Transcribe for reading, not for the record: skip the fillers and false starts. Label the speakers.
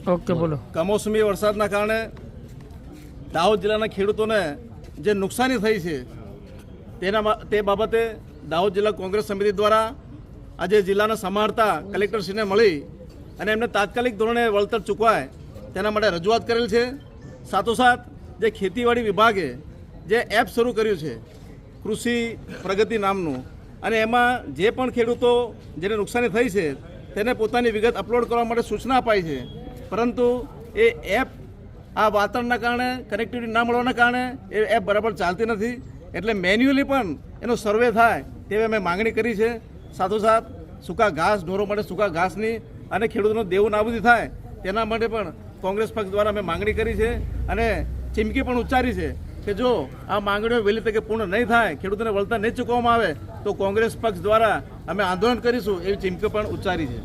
Speaker 1: Okay બોલો.
Speaker 2: કમોસમી વરસાદના કારણે દાહોદ જિલ્લાના ખેડૂતોને જે નુકસાની થઈ છે તે બાબતે દાહોદ જિલ્લા કોંગ્રેસ સમિતિ દ્વારા આજે જિલ્લાના સમાહર્તા કલેક્ટરશ્રીને મળી અને એમને તાત્કાલિક ધોરણે વળતર ચૂકવાય તેના માટે રજૂઆત કરેલ છે. સાથોસાથ જે ખેતીવાડી વિભાગે જે એપ શરૂ કર્યું છે કૃષિ પ્રગતિ નામનું, અને એમાં જે પણ ખેડૂતો જેને નુકસાની થઈ છે તેને પોતાની વિગત અપલોડ કરવા માટે સૂચના અપાઈ છે, પરંતુ એ એપ આ વાતાવરણના કારણે કનેક્ટિવિટી ના મળવાના કારણે એ એપ બરાબર ચાલતી નથી. એટલે મેન્યુઅલી પણ એનો સર્વે થાય તેવી અમે માગણી કરી છે. સાથોસાથ સૂકા ઘાસ, ઢોરો માટે સૂકા ઘાસની અને ખેડૂતોનો દેવું નાબૂદી થાય તેના માટે પણ કોંગ્રેસ પક્ષ દ્વારા અમે માગણી કરી છે અને ચીમકી પણ ઉચ્ચારી છે કે જો આ માંગણીઓ વહેલી તકે પૂર્ણ નહીં થાય, ખેડૂતોને વળતર નહીં ચૂકવવામાં આવે તો કોંગ્રેસ પક્ષ દ્વારા અમે આંદોલન કરીશું એવી ચીમકી પણ ઉચ્ચારી છે.